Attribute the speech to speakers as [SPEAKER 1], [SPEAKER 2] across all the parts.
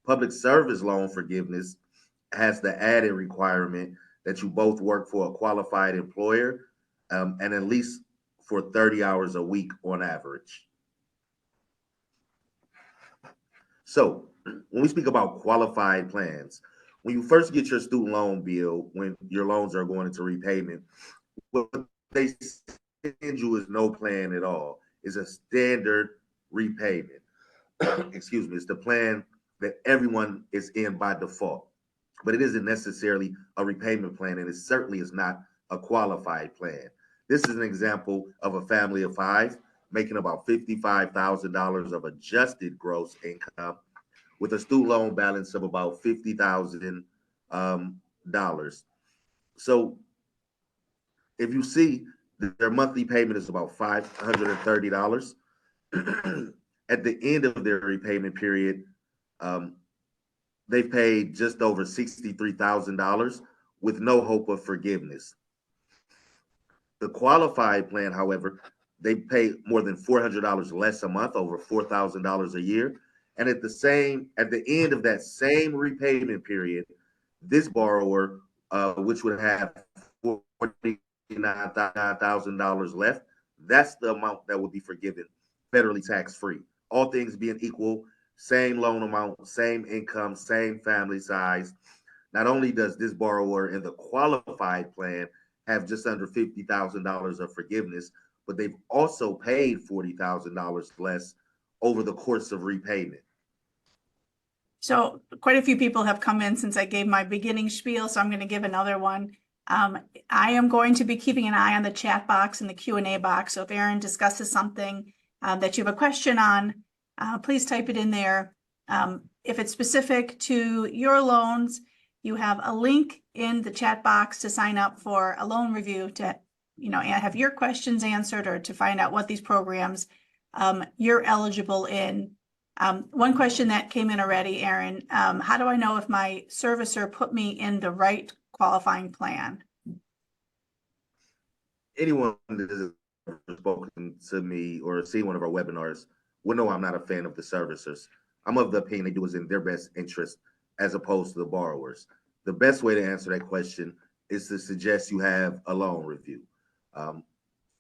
[SPEAKER 1] Public service loan forgiveness has the added requirement that you both work for a qualified employer and at least for 30 hours a week on average. So, when we speak about qualified plans, when you first get your student loan bill, when your loans are going into repayment, what they send you is no plan at all. It's a standard repayment. Excuse me. It's the plan that everyone is in by default, but it isn't necessarily a repayment plan, and it certainly is not a qualified plan. This is an example of a family of five making about $55,000 of adjusted gross income with a student loan balance of about $50,000. So if you see their monthly payment is about $530, at the end of their repayment period, um, they've paid just over $63,000 with no hope of forgiveness. The qualified plan, however, they pay more than $400 less a month, over $4,000 a year. And at the end of that same repayment period, this borrower, which would have $49,000 left, that's the amount that would be forgiven federally tax free. All things being equal, same loan amount, same income, same family size. Not only does this borrower in the qualified plan have just under $50,000 of forgiveness, but they've also paid $40,000 less over the course of repayment.
[SPEAKER 2] So quite a few people have come in since I gave my beginning spiel, so I'm going to give another one. I am going to be keeping an eye on the chat box and the Q&A box. So if Aaron discusses something that you have a question on, please type it in there. If it's specific to your loans, you have a link in the chat box to sign up for a loan review to, have your questions answered or to find out what these programs you're eligible in. One question that came in already, Aaron, how do I know if my servicer put me in the right qualifying plan?
[SPEAKER 1] Anyone that has spoken to me or seen one of our webinars will know I'm not a fan of the servicers. I'm of the opinion they do is in their best interest as opposed to the borrowers. The best way to answer that question is to suggest you have a loan review.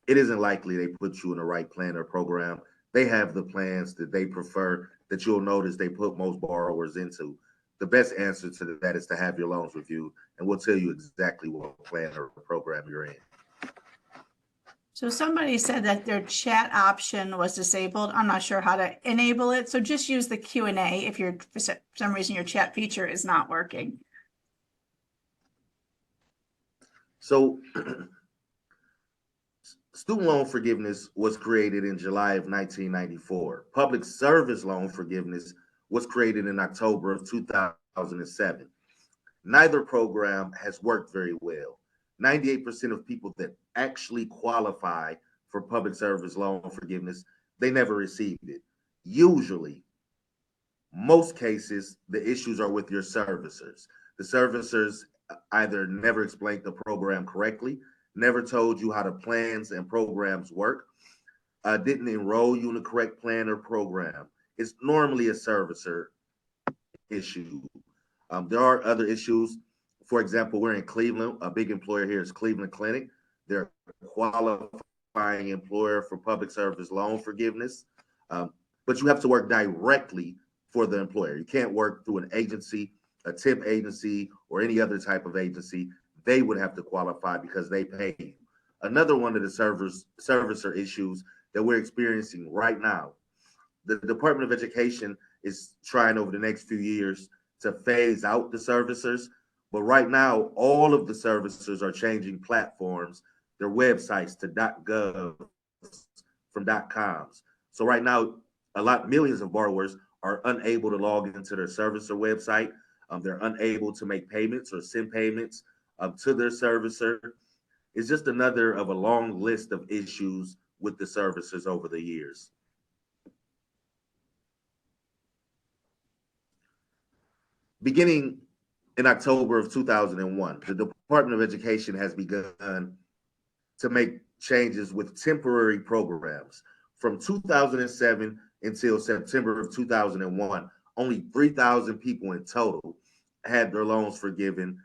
[SPEAKER 1] It isn't likely they put you in the right plan or program. They have the plans that they prefer that you'll notice they put most borrowers into. The best answer to that is to have your loans reviewed, and we'll tell you exactly what plan or program you're in.
[SPEAKER 2] So somebody said that their chat option was disabled. I'm not sure how to enable it. So just use the Q&A if for some reason your chat feature is not working.
[SPEAKER 1] So student loan forgiveness was created in July of 1994. Public service loan forgiveness was created in October of 2007. Neither program has worked very well. 98% of people that actually qualify for public service loan forgiveness, they never received it. Usually, most cases, the issues are with your servicers. The servicers either never explained the program correctly, never told you how the plans and programs work, didn't enroll you in the correct plan or program. It's normally a servicer issue. There are other issues. For example, we're in Cleveland. A big employer here is Cleveland Clinic. They're a qualifying employer for public service loan forgiveness. But you have to work directly for the employer. You can't work through an agency, a temp agency, or any other type of agency. They would have to qualify because they pay you. Another one of the servicer issues that we're experiencing right now, the Department of Education is trying over the next few years to phase out the servicers. But right now, all of the servicers are changing platforms, their websites to .gov from .coms. So right now, millions of borrowers are unable to log into their servicer website. They're unable to make payments or send payments to their servicer. It's just another of a long list of issues with the servicers over the years. Beginning in October of 2001, the Department of Education has begun to make changes with temporary programs. From 2007 until September of 2001, only 3,000 people in total had their loans forgiven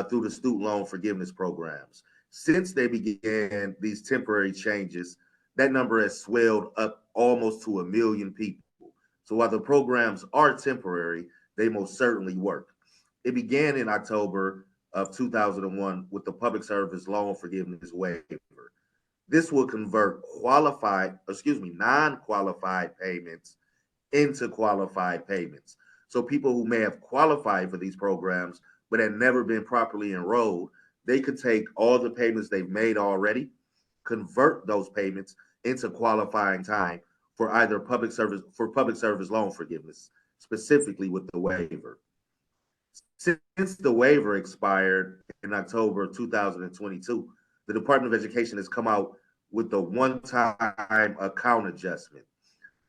[SPEAKER 1] through the student loan forgiveness programs. Since they began these temporary changes, that number has swelled up almost to 1 million people. So while the programs are temporary, they most certainly work. It began in October of 2001 with the public service loan forgiveness waiver. This will convert non-qualified payments into qualified payments. So people who may have qualified for these programs but had never been properly enrolled, they could take all the payments they've made already, convert those payments into qualifying time for either public service loan forgiveness, specifically with the waiver. Since the waiver expired in October of 2022, the Department of Education has come out with the one-time account adjustment.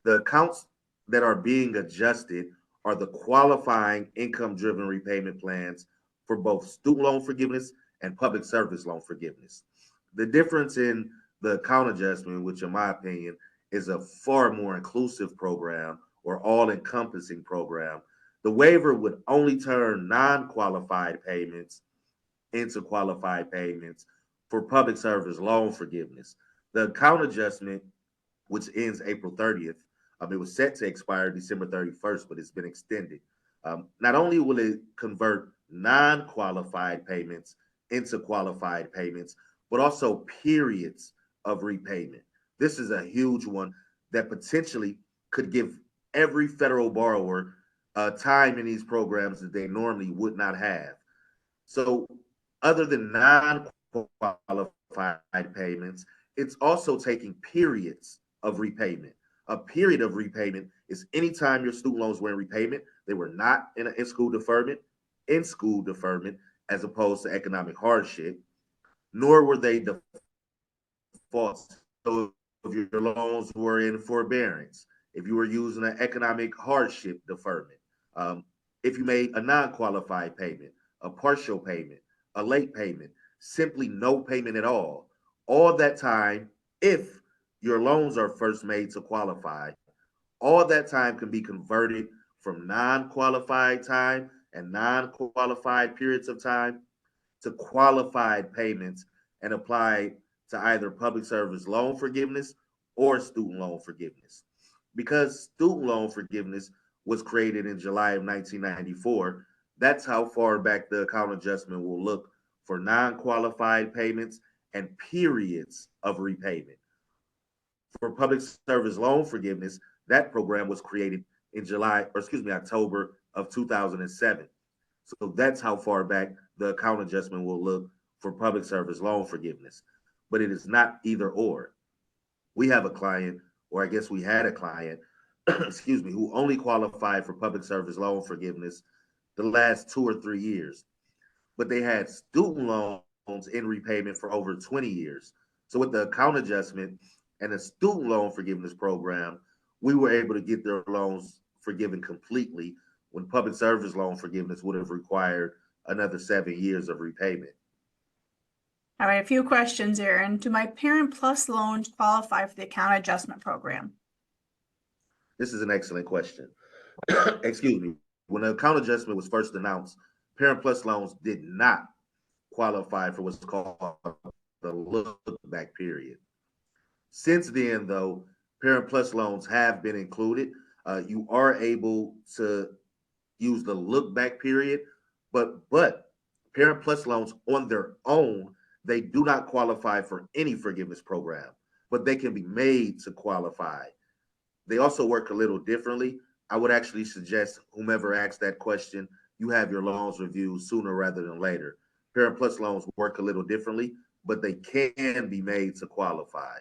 [SPEAKER 1] The accounts that are being adjusted are the qualifying income-driven repayment plans for both student loan forgiveness and public service loan forgiveness. The difference in the account adjustment, which in my opinion is a far more inclusive program or all-encompassing program, the waiver would only turn non-qualified payments into qualified payments for public service loan forgiveness. The account adjustment, which ends April 30th, it was set to expire December 31st, but it's been extended. Not only will it convert non-qualified payments into qualified payments, but also periods of repayment. This is a huge one that potentially could give every federal borrower time in these programs that they normally would not have. So other than non-qualified payments, it's also taking periods of repayment. A period of repayment is anytime your student loans were in repayment, they were not in school deferment, as opposed to economic hardship, nor were they defaults. So if your loans were in forbearance, if you were using an economic hardship deferment, if you made a non-qualified payment, a partial payment, a late payment, simply no payment at all that time, if your loans are first made to qualify, all that time can be converted from non-qualified time and non-qualified periods of time to qualified payments and applied to either public service loan forgiveness or student loan forgiveness. Because student loan forgiveness was created in July of 1994, that's how far back the account adjustment will look for non-qualified payments and periods of repayment. For public service loan forgiveness, that program was created in October of 2007. So that's how far back the account adjustment will look for public service loan forgiveness. But it is not either or. We have a client, or I guess we had a client, who only qualified for public service loan forgiveness the last 2 or 3 years, but they had student loans in repayment for over 20 years. So with the account adjustment and the student loan forgiveness program, we were able to get their loans forgiven completely when public service loan forgiveness would have required another 7 years of repayment.
[SPEAKER 2] All right, a few questions, Aaron. Do my Parent Plus loans qualify for the account adjustment program?
[SPEAKER 1] This is an excellent question. Excuse me. When the account adjustment was first announced, Parent Plus loans did not qualify for what's called the look back period. Since then, though, Parent Plus loans have been included. You are able to use the look back period, but Parent Plus loans on their own, they do not qualify for any forgiveness program, but they can be made to qualify. They also work a little differently. I would actually suggest whomever asks that question, you have your loans reviewed sooner rather than later. Parent Plus loans work a little differently, but they can be made to qualify.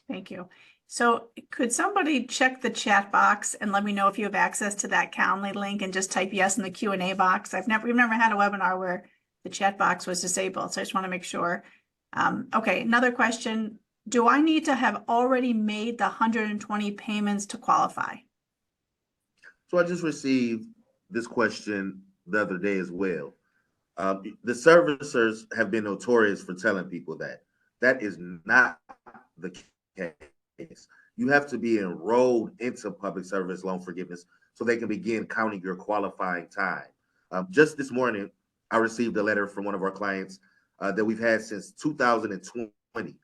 [SPEAKER 2] Thank you. So could somebody check the chat box and let me know if you have access to that Calendly link and just type yes in the Q&A box? We've never had a webinar where the chat box was disabled, so I just want to make sure. Okay, another question. Do I need to have already made the 120 payments to qualify?
[SPEAKER 1] So I just received this question the other day as well. The servicers have been notorious for telling people that. That is not the case. You have to be enrolled into public service loan forgiveness so they can begin counting your qualifying time. Just this morning, I received a letter from one of our clients that we've had since 2020.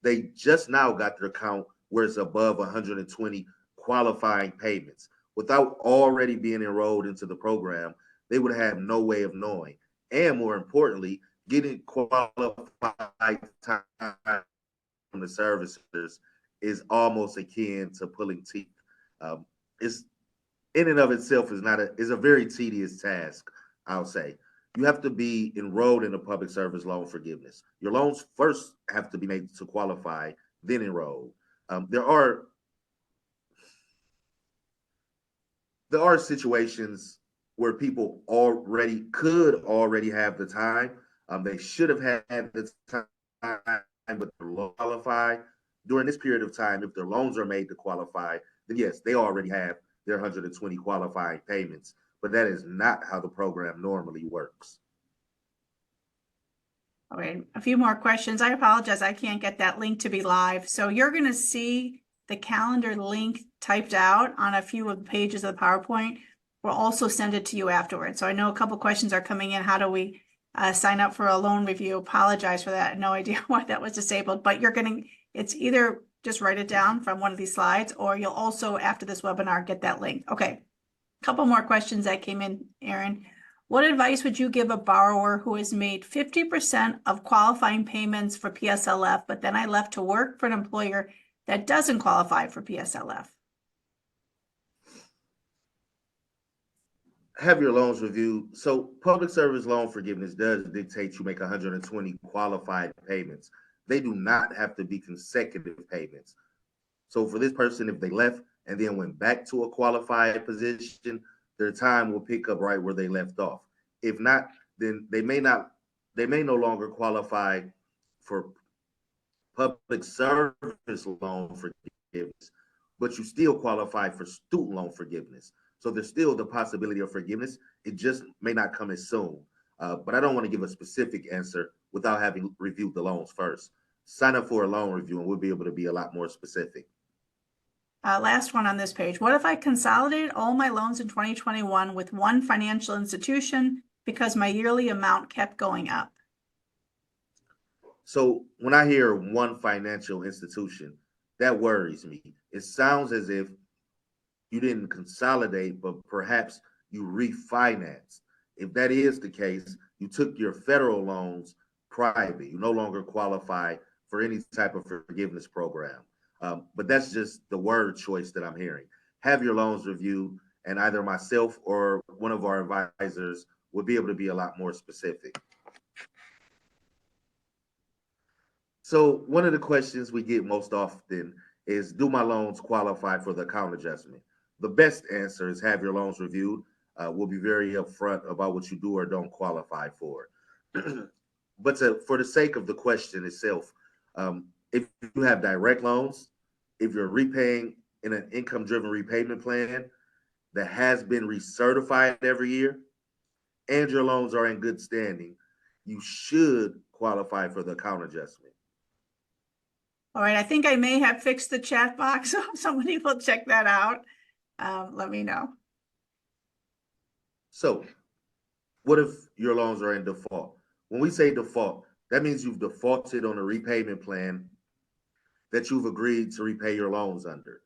[SPEAKER 1] They just now got their account where it's above 120 qualifying payments. Without already being enrolled into the program, they would have no way of knowing. And more importantly, getting qualified time from the servicers is almost akin to pulling teeth. It's in and of itself is a very tedious task, I'll say. You have to be enrolled in a public service loan forgiveness. Your loans first have to be made to qualify, then enrolled. There are situations where people could already have the time. They should have had the time, but they're qualify during this period of time. If their loans are made to qualify, then yes, they already have their 120 qualifying payments. But that is not how the program normally works.
[SPEAKER 2] All right, a few more questions. I apologize, I can't get that link to be live. So you're going to see the calendar link typed out on a few of the pages of the PowerPoint. We'll also send it to you afterwards. So I know a couple questions are coming in. How do we sign up for a loan review? Apologize for that. No idea why that was disabled, but it's either just write it down from one of these slides, or you'll also, after this webinar, get that link. Okay, a couple more questions that came in, Aaron. What advice would you give a borrower who has made 50% of qualifying payments for PSLF, but then I left to work for an employer that doesn't qualify for PSLF?
[SPEAKER 1] Have your loans reviewed. So public service loan forgiveness does dictate you make 120 qualified payments. They do not have to be consecutive payments. So for this person, if they left and then went back to a qualified position, their time will pick up right where they left off. If not, then they may no longer qualify for public service loan forgiveness, but you still qualify for student loan forgiveness. So there's still the possibility of forgiveness. It just may not come as soon. But I don't want to give a specific answer without having reviewed the loans first. Sign up for a loan review and we'll be able to be a lot more specific.
[SPEAKER 2] Last one on this page. What if I consolidated all my loans in 2021 with one financial institution because my yearly amount kept going up?
[SPEAKER 1] So when I hear one financial institution, that worries me. It sounds as if you didn't consolidate, but perhaps you refinanced. If that is the case, you took your federal loans private. You no longer qualify for any type of forgiveness program. But that's just the word choice that I'm hearing. Have your loans reviewed, and either myself or one of our advisors will be able to be a lot more specific. So one of the questions we get most often is, do my loans qualify for the account adjustment? The best answer is have your loans reviewed. We'll be very upfront about what you do or don't qualify for. But for the sake of the question itself, if you have direct loans, if you're repaying in an income-driven repayment plan that has been recertified every year, and your loans are in good standing, you should qualify for the account adjustment.
[SPEAKER 2] All right, I think I may have fixed the chat box, so somebody will check that out. Let me know.
[SPEAKER 1] So what if your loans are in default? When we say default, that means you've defaulted on a repayment plan that you've agreed to repay your loans under.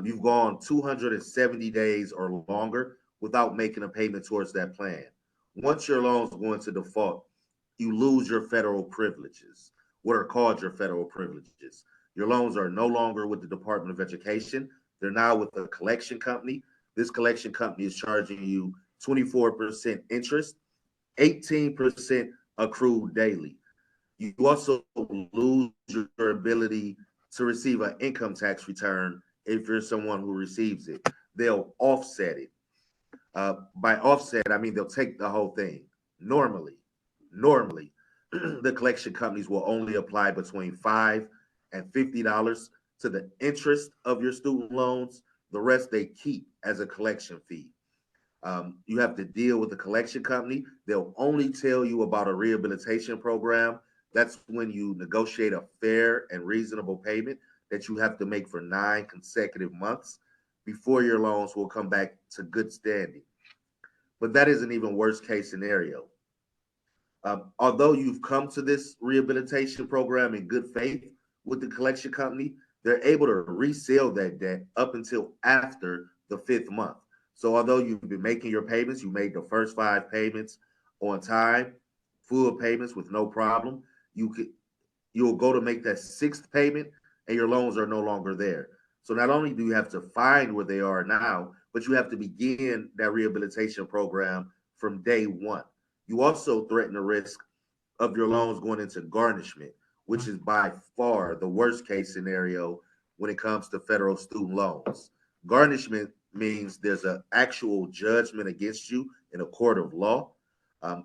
[SPEAKER 1] You've gone 270 days or longer without making a payment towards that plan. Once your loans go into default, you lose your federal privileges, what are called your federal privileges. Your loans are no longer with the Department of Education. They're now with a collection company. This collection company is charging you 24% interest, 18% accrued daily. You also lose your ability to receive an income tax return if you're someone who receives it. They'll offset it. By offset, I mean they'll take the whole thing. Normally, the collection companies will only apply between $5 and $50 to the interest of your student loans. The rest they keep as a collection fee. You have to deal with the collection company. They'll only tell you about a rehabilitation program. That's when you negotiate a fair and reasonable payment that you have to make for 9 consecutive months. before your loans will come back to good standing. But that is an even worst case scenario. Although you've come to this rehabilitation program in good faith with the collection company, they're able to resell that debt up until after the fifth month. So although you've been making your payments, you made the first five payments on time, full payments with no problem. You'll go to make that sixth payment, and your loans are no longer there. So not only do you have to find where they are now, but you have to begin that rehabilitation program from day one. You also threaten the risk of your loans going into garnishment, which is by far the worst case scenario when it comes to federal student loans. Garnishment means there's an actual judgment against you in a court of law.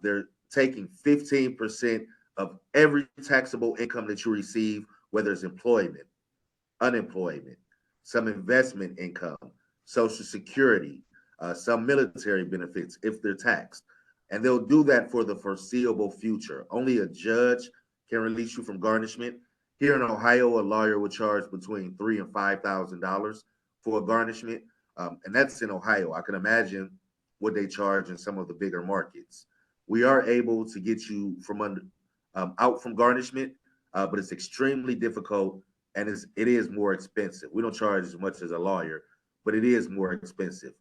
[SPEAKER 1] They're taking 15% of every taxable income that you receive, whether it's employment, unemployment, some investment income, Social Security, some military benefits if they're taxed. And they'll do that for the foreseeable future. Only a judge can release you from garnishment. Here in Ohio, a lawyer would charge between $3,000 and $5,000 for a garnishment, and that's in Ohio. I can imagine what they charge in some of the bigger markets. We are able to get you out from garnishment, but it's extremely difficult, and it is more expensive. We don't charge as much as a lawyer, but it is more expensive.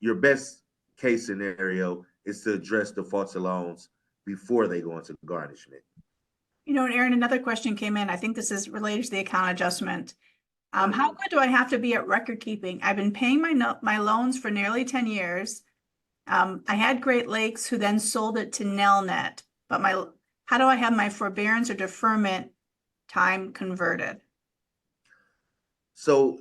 [SPEAKER 1] Your best case scenario is to address the faulty loans before they go into garnishment.
[SPEAKER 2] You know, and Aaron, another question came in. I think this is related to the account adjustment. How good do I have to be at record keeping? I've been paying my loans for nearly 10 years. I had Great Lakes, who then sold it to Nelnet, but how do I have my forbearance or deferment time converted?
[SPEAKER 1] So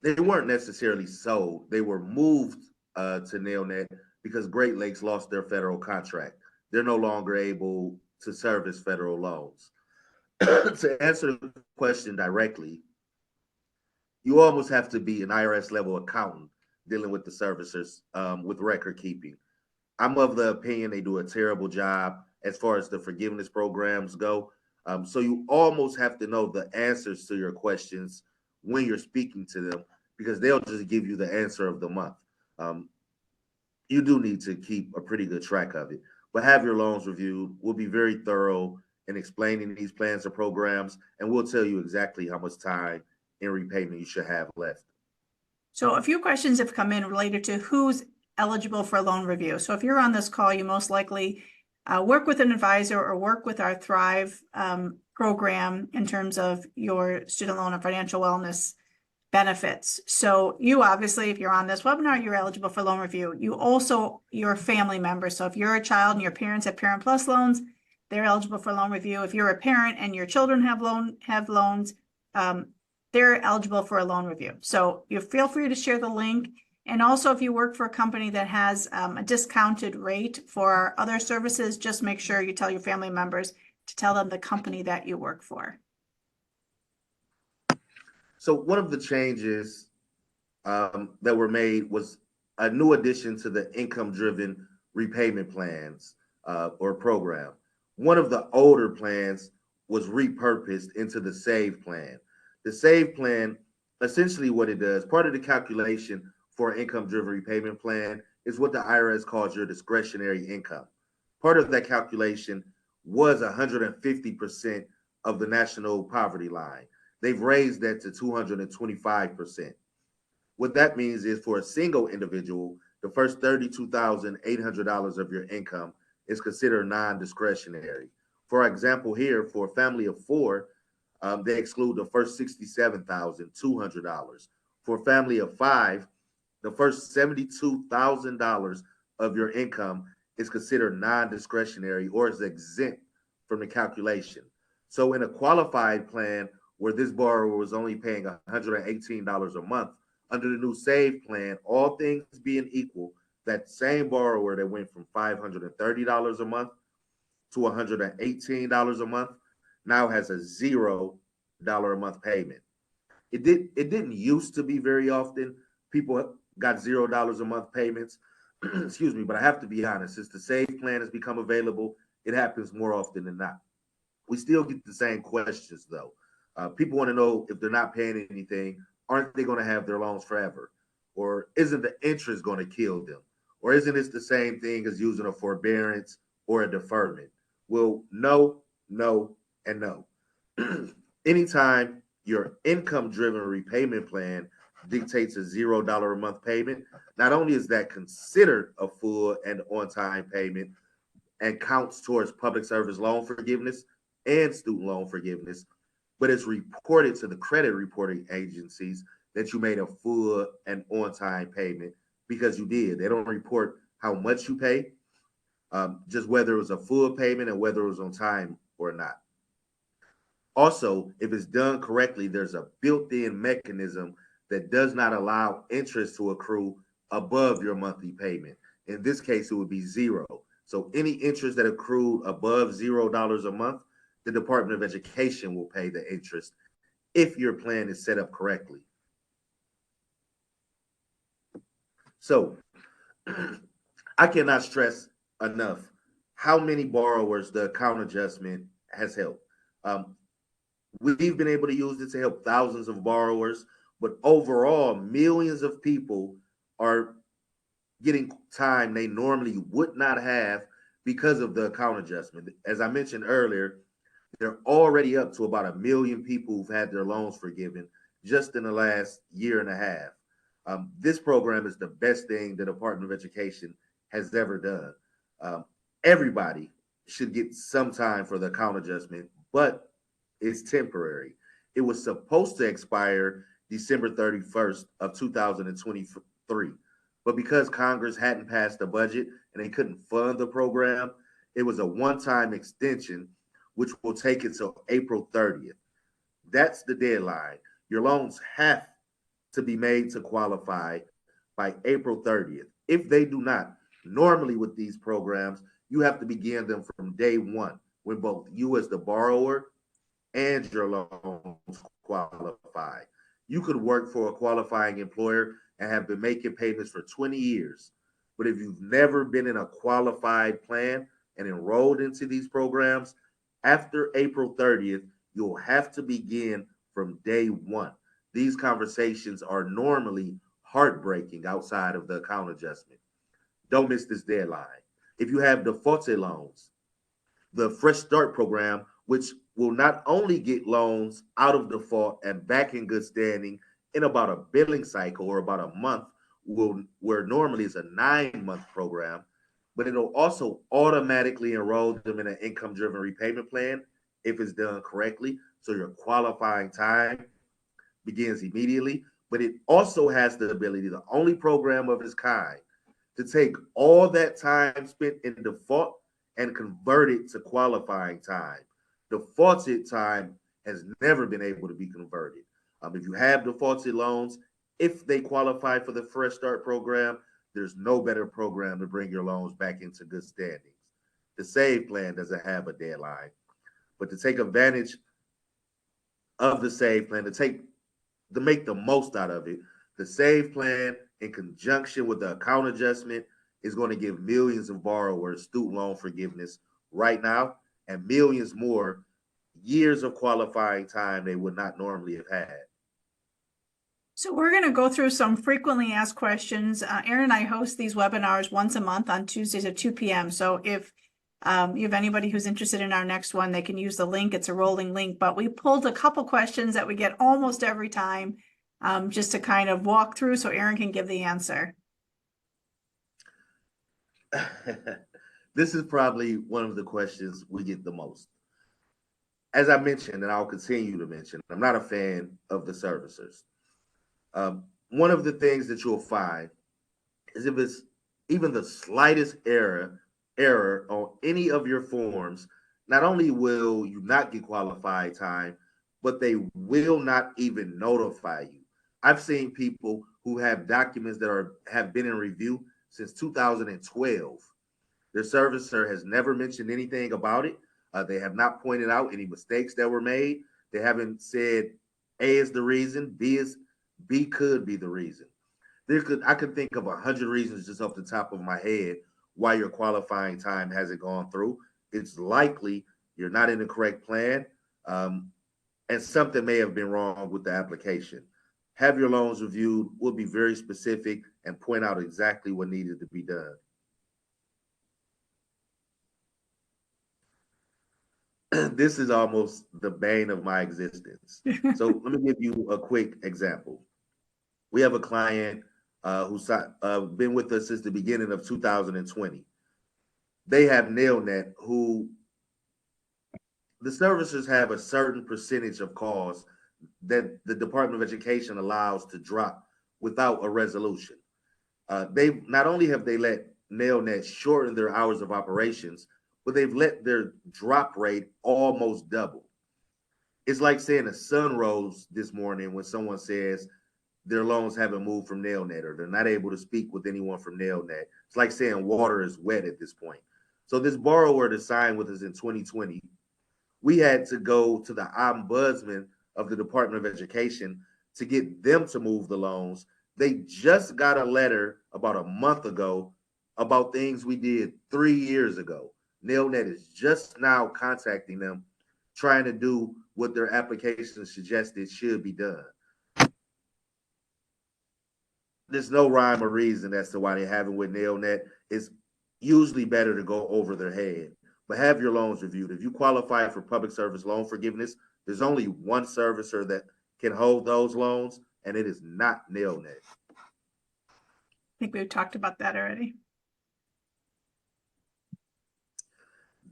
[SPEAKER 1] they weren't necessarily sold. They were moved to Nelnet because Great Lakes lost their federal contract. They're no longer able to service federal loans. To answer the question directly, you almost have to be an IRS level accountant dealing with the servicers with record keeping. I'm of the opinion they do a terrible job as far as the forgiveness programs go. So you almost have to know the answers to your questions when you're speaking to them, because they'll just give you the answer of the month. You do need to keep a pretty good track of it, but have your loans reviewed. We'll be very thorough in explaining these plans and programs, and we'll tell you exactly how much time in repayment you should have left.
[SPEAKER 2] So a few questions have come in related to who's eligible for a loan review. So if you're on this call, you most likely work with an advisor or work with our Thrive program in terms of your student loan and financial wellness benefits. So you obviously, if you're on this webinar, you're eligible for loan review. You also, your family member. So if you're a child and your parents have Parent Plus loans, they're eligible for loan review. If you're a parent and your children have loans, they're eligible for a loan review. So you feel free to share the link. And also, if you work for a company that has a discounted rate for our other services, just make sure you tell your family members to tell them the company that you work for.
[SPEAKER 1] So one of the changes that were made was a new addition to the income-driven repayment plans or program. One of the older plans was repurposed into the SAVE plan. The SAVE plan, essentially what it does, part of the calculation for an income-driven repayment plan is what the IRS calls your discretionary income. Part of that calculation was 150% of the national poverty line. They've raised that to 225%. What that means is for a single individual, the first $32,800 of your income is considered non-discretionary. For example, here, for a family of four, they exclude the first $67,200. For a family of five, the first $72,000 of your income is considered non-discretionary or is exempt from the calculation. So in a qualified plan where this borrower was only paying $118 a month, under the new SAVE plan, all things being equal, that same borrower that went from $530 a month to $118 a month now has a $0 a month payment. It didn't used to be very often people got $0 a month payments. Excuse me, but I have to be honest, since the SAVE plan has become available, it happens more often than not. We still get the same questions though. People want to know if they're not paying anything, aren't they going to have their loans forever? Or isn't the interest going to kill them? Or isn't this the same thing as using a forbearance or a deferment? Well, no, no, and no. Anytime your income driven repayment plan dictates a $0 a month payment, not only is that considered a full and on time payment and counts towards public service loan forgiveness and student loan forgiveness, but it's reported to the credit reporting agencies that you made a full and on time payment because you did. They don't report how much you pay, just whether it was a full payment and whether it was on time or not. Also, if it's done correctly, there's a built-in mechanism that does not allow interest to accrue above your monthly payment. In this case, it would be zero. So any interest that accrued above $0 a month, the Department of Education will pay the interest if your plan is set up correctly. So I cannot stress enough how many borrowers the account adjustment has helped. We've been able to use it to help thousands of borrowers, but overall, millions of people are getting time they normally would not have because of the account adjustment. As I mentioned earlier, they're already up to about 1 million people who've had their loans forgiven just in the last year and a half. This program is the best thing the Department of Education has ever done. Everybody should get some time for the account adjustment, but it's temporary. It was supposed to expire December 31st of 2023. But because Congress hadn't passed the budget and they couldn't fund the program, it was a one-time extension, which will take it till April 30th. That's the deadline. Your loans have to be made to qualify by April 30th. If they do not, normally with these programs, you have to begin them from day one when both you as the borrower and your loans qualify. You could work for a qualifying employer and have been making payments for 20 years. But if you've never been in a qualified plan and enrolled into these programs, after April 30th, you'll have to begin from day one. These conversations are normally heartbreaking outside of the account adjustment. Don't miss this deadline. If you have defaulted loans, the Fresh Start program, which will not only get loans out of default and back in good standing in about a billing cycle or about a month, where normally it's a 9-month program, but it'll also automatically enroll them in an income-driven repayment plan if it's done correctly. So your qualifying time begins immediately, but it also has the ability, the only program of its kind, to take all that time spent in default and convert it to qualifying time. Defaulted time has never been able to be converted. If you have defaulted loans, if they qualify for the Fresh Start program, there's no better program to bring your loans back into good standings. The SAVE plan doesn't have a deadline, but to take advantage of the SAVE plan, to make the most out of it, the SAVE plan in conjunction with the account adjustment is going to give millions of borrowers student loan forgiveness right now, and millions more years of qualifying time they would not normally have had.
[SPEAKER 2] So we're going to go through some frequently asked questions. Aaron and I host these webinars once a month on Tuesdays at 2 p.m. So if you have anybody who's interested in our next one, they can use the link. It's a rolling link, but we pulled a couple questions that we get almost every time just to kind of walk through so Aaron can give the answer.
[SPEAKER 1] This is probably one of the questions we get the most. As I mentioned, and I'll continue to mention, I'm not a fan of the servicers. One of the things that you'll find is if it's even the slightest error on any of your forms, not only will you not get qualified time, but they will not even notify you. I've seen people who have documents that have been in review since 2012. Their servicer has never mentioned anything about it. They have not pointed out any mistakes that were made. They haven't said A is the reason, B could be the reason. I could think of 100 reasons just off the top of my head why your qualifying time hasn't gone through. It's likely you're not in the correct plan, and something may have been wrong with the application. Have your loans reviewed. We'll be very specific and point out exactly what needed to be done. This is almost the bane of my existence. So let me give you a quick example. We have a client who's been with us since the beginning of 2020. They have NailNet, who the servicers have a certain percentage of calls that the Department of Education allows to drop without a resolution. They not only have they let NailNet shorten their hours of operations, but they've let their drop rate almost double. It's like saying the sun rose this morning when someone says their loans haven't moved from NailNet or they're not able to speak with anyone from NailNet. It's like saying water is wet at this point. So this borrower that signed with us in 2020, we had to go to the ombudsman of the Department of Education to get them to move the loans. They just got a letter about a month ago about things we did 3 years ago. NailNet is just now contacting them, trying to do what their application suggested should be done. There's no rhyme or reason as to why they haven't with NailNet. It's usually better to go over their head. But have your loans reviewed. If you qualify for public service loan forgiveness, there's only one servicer that can hold those loans, and it is not NailNet.
[SPEAKER 2] I think we've talked about that already.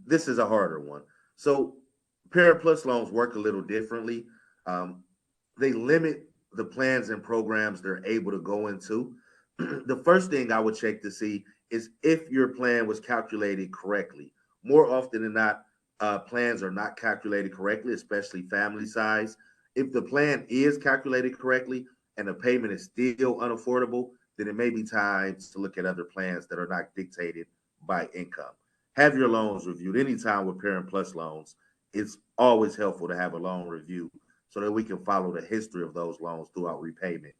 [SPEAKER 1] This is a harder one. So Parent Plus loans work a little differently. They limit the plans and programs they're able to go into. The first thing I would check to see is if your plan was calculated correctly. More often than not, plans are not calculated correctly, especially family size. If the plan is calculated correctly and the payment is still unaffordable, then it may be time to look at other plans that are not dictated by income. Have your loans reviewed. Anytime with Parent Plus loans, it's always helpful to have a loan review so that we can follow the history of those loans throughout repayment.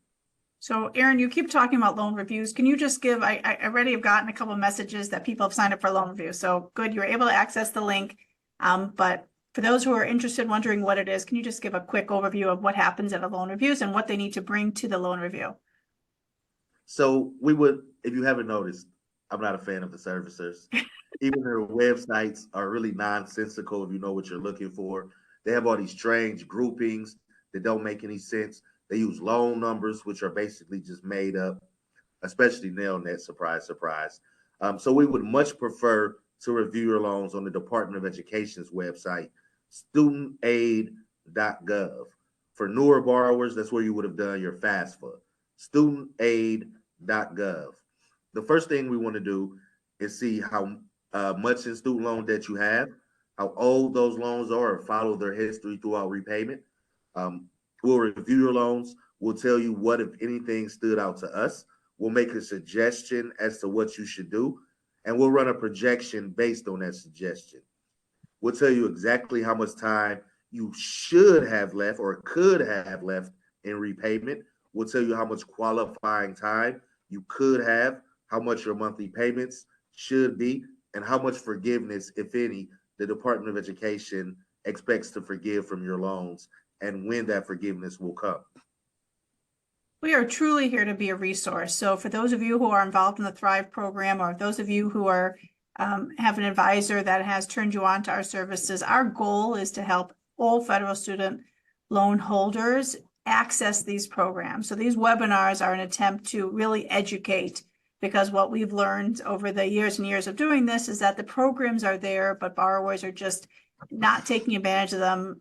[SPEAKER 2] So Aaron, you keep talking about loan reviews. Can you just give, I already have gotten a couple of messages that people have signed up for loan review. So good, you're able to access the link. But for those who are interested, wondering what it is, can you just give a quick overview of what happens at a loan reviews and what they need to bring to the loan review?
[SPEAKER 1] So we would, if you haven't noticed, I'm not a fan of the servicers. Even their websites are really nonsensical if you know what you're looking for. They have all these strange groupings that don't make any sense. They use loan numbers, which are basically just made up, especially NailNet, surprise, surprise. So we would much prefer to review your loans on the Department of Education's website, studentaid.gov. For newer borrowers, that's where you would have done your FAFSA, studentaid.gov. The first thing we want to do is see how much in student loan debt you have, how old those loans are, and follow their history throughout repayment. We'll review your loans. We'll tell you what, if anything, stood out to us. We'll make a suggestion as to what you should do, and we'll run a projection based on that suggestion. We'll tell you exactly how much time you should have left or could have left in repayment. We'll tell you how much qualifying time you could have, how much your monthly payments should be, and how much forgiveness, if any, the Department of Education expects to forgive from your loans, and when that forgiveness will come.
[SPEAKER 2] We are truly here to be a resource. So for those of you who are involved in the Thrive program, or those of you who are have an advisor that has turned you on to our services, our goal is to help all federal student loan holders access these programs. So these webinars are an attempt to really educate, because what we've learned over the years and years of doing this is that the programs are there, but borrowers are just not taking advantage of them.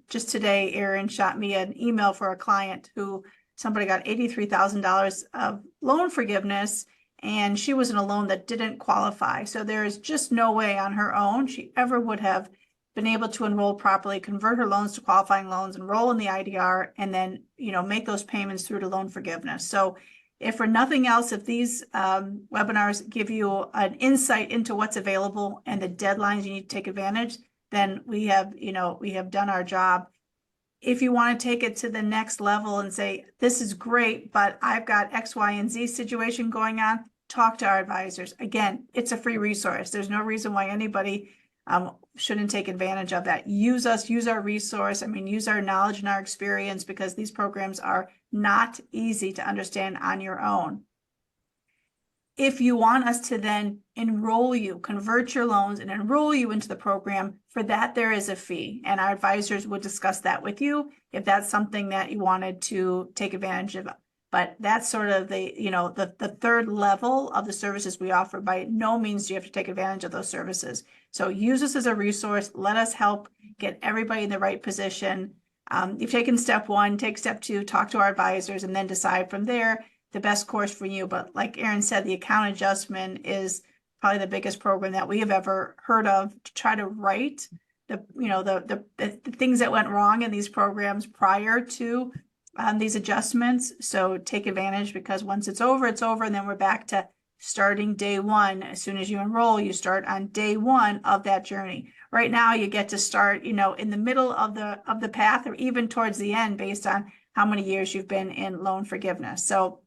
[SPEAKER 2] Just today, Aaron shot me an email for a client who somebody got $83,000 of loan forgiveness, and she was in a loan that didn't qualify. So there is just no way on her own she ever would have been able to enroll properly, convert her loans to qualifying loans, enroll in the IDR, and then, make those payments through to loan forgiveness. So if for nothing else, if these webinars give you an insight into what's available and the deadlines you need to take advantage, then we have done our job. If you want to take it to the next level and say, this is great, but I've got X, Y, and Z situation going on, talk to our advisors. Again, it's a free resource. There's no reason why anybody shouldn't take advantage of that. Use us, use our resource. Use our knowledge and our experience, because these programs are not easy to understand on your own. If you want us to then enroll you, convert your loans and enroll you into the program, for that there is a fee, and our advisors would discuss that with you if that's something that you wanted to take advantage of. But that's sort of the, the third level of the services we offer. By no means do you have to take advantage of those services. So use this as a resource. Let us help get everybody in the right position. You've taken step one, take step two, talk to our advisors, and then decide from there the best course for you. But like Erin said, the account adjustment is probably the biggest program that we have ever heard of to try to right the things that went wrong in these programs prior to these adjustments. So take advantage, because once it's over, and then we're back to starting day one. As soon as you enroll, you start on day one of that journey. Right now, you get to start, in the middle of the path, or even towards the end, based on how many years you've been in loan forgiveness. So